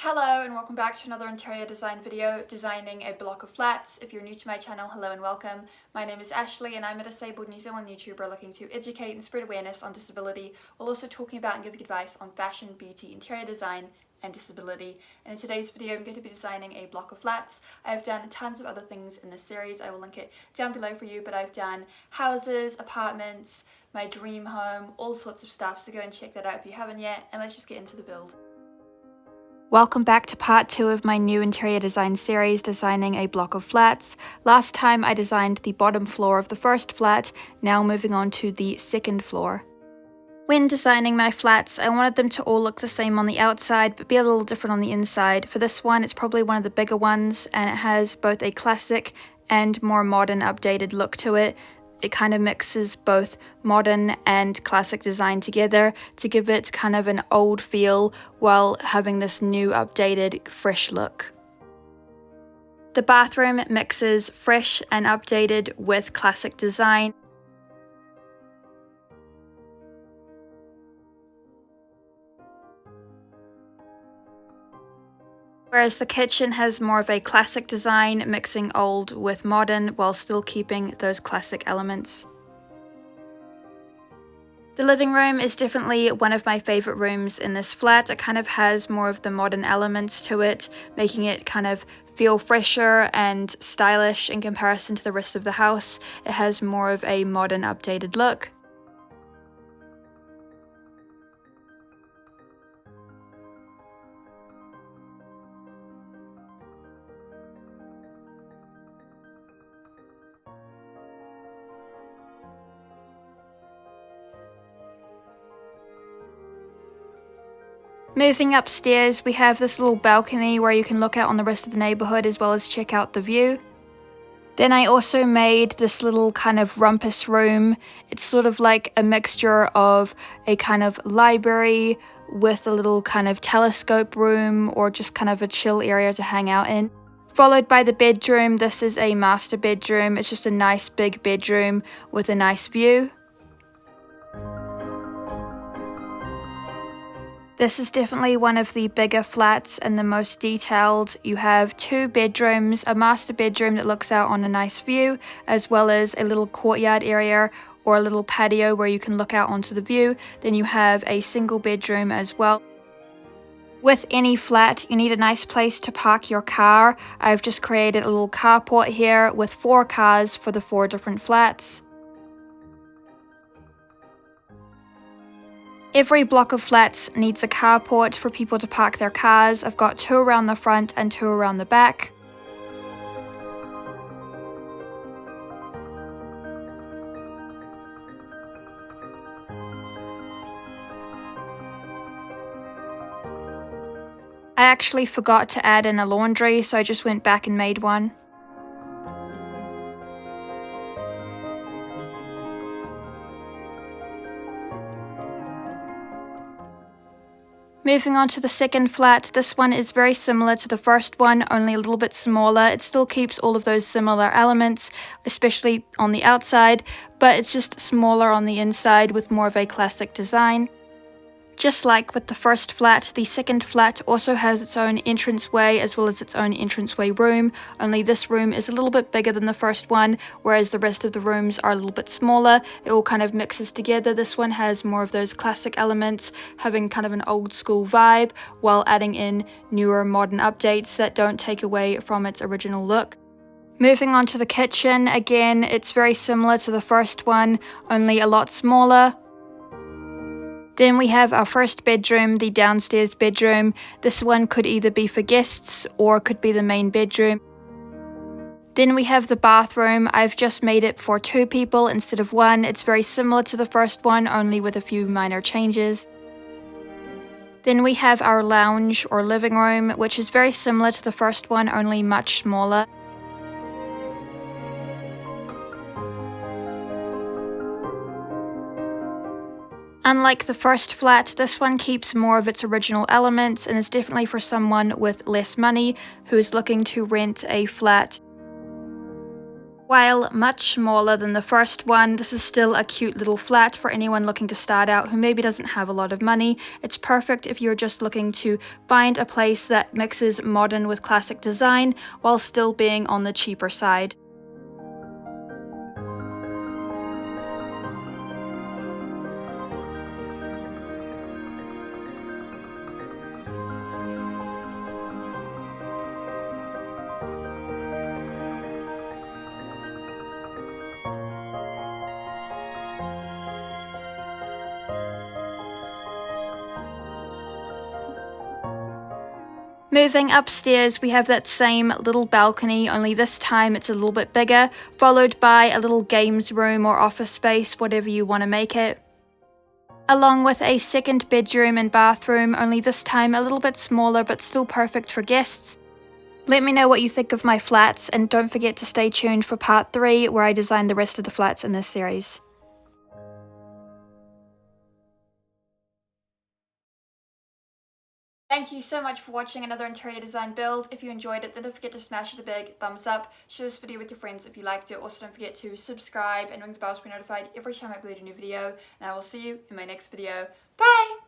Hello and welcome back to another interior design video, designing a block of flats. If you're new to my channel, hello and welcome. My name is Ashley and I'm a disabled New Zealand YouTuber looking to educate and spread awareness on disability while also talking about and giving advice on fashion, beauty, interior design and disability. And in today's video I'm going to be designing a block of flats. I've done tons of other things in this series, I will link it down below for you, but I've done houses, apartments, my dream home, all sorts of stuff, so go and check that out if you haven't yet, and let's just get into the build. Welcome back to part 2 of my new interior design series, designing a block of flats. Last time I designed the bottom floor of the first flat, now moving on to the second floor. When designing my flats, I wanted them to all look the same on the outside, but be a little different on the inside. For this one, it's probably one of the bigger ones, and it has both a classic and more modern updated look to it. It kind of mixes both modern and classic design together to give it kind of an old feel while having this new updated fresh look. The bathroom mixes fresh and updated with classic design. Whereas the kitchen has more of a classic design, mixing old with modern while still keeping those classic elements. The living room is definitely one of my favourite rooms in this flat. It kind of has more of the modern elements to it, making it kind of feel fresher and stylish in comparison to the rest of the house. It has more of a modern updated look. Moving upstairs, we have this little balcony where you can look out on the rest of the neighbourhood as well as check out the view. Then I also made this little kind of rumpus room. It's sort of like a mixture of a kind of library with a little kind of telescope room or just kind of a chill area to hang out in. Followed by the bedroom. This is a master bedroom. It's just a nice big bedroom with a nice view. This is definitely one of the bigger flats and the most detailed. You have 2 bedrooms, a master bedroom that looks out on a nice view, as well as a little courtyard area or a little patio where you can look out onto the view. Then you have a single bedroom as well. With any flat, you need a nice place to park your car. I've just created a little carport here with 4 cars for the 4 different flats. Every block of flats needs a carport for people to park their cars. I've got 2 around the front and 2 around the back. I actually forgot to add in a laundry, so I just went back and made one. Moving on to the second flat, this one is very similar to the first one, only a little bit smaller. It still keeps all of those similar elements, especially on the outside, but it's just smaller on the inside with more of a classic design. Just like with the first flat, the second flat also has its own entranceway as well as its own entranceway room, only this room is a little bit bigger than the first one, whereas the rest of the rooms are a little bit smaller. It all kind of mixes together. This one has more of those classic elements, having kind of an old school vibe, while adding in newer modern updates that don't take away from its original look. Moving on to the kitchen, again, it's very similar to the first one, only a lot smaller. Then we have our first bedroom, the downstairs bedroom. This one could either be for guests or could be the main bedroom. Then we have the bathroom. I've just made it for 2 people instead of 1. It's very similar to the first one, only with a few minor changes. Then we have our lounge or living room, which is very similar to the first one, only much smaller. Unlike the first flat, this one keeps more of its original elements and is definitely for someone with less money who is looking to rent a flat. While much smaller than the first one, this is still a cute little flat for anyone looking to start out who maybe doesn't have a lot of money. It's perfect if you're just looking to find a place that mixes modern with classic design while still being on the cheaper side. Moving upstairs, we have that same little balcony, only this time it's a little bit bigger, followed by a little games room or office space, whatever you want to make it. Along with a second bedroom and bathroom, only this time a little bit smaller but still perfect for guests. Let me know what you think of my flats, and don't forget to stay tuned for part 3 where I design the rest of the flats in this series. Thank you so much for watching another interior design build. If you enjoyed it, then don't forget to smash it a big thumbs up. Share this video with your friends if you liked it. Also, don't forget to subscribe and ring the bell to be notified every time I upload a new video. And I will see you in my next video. Bye!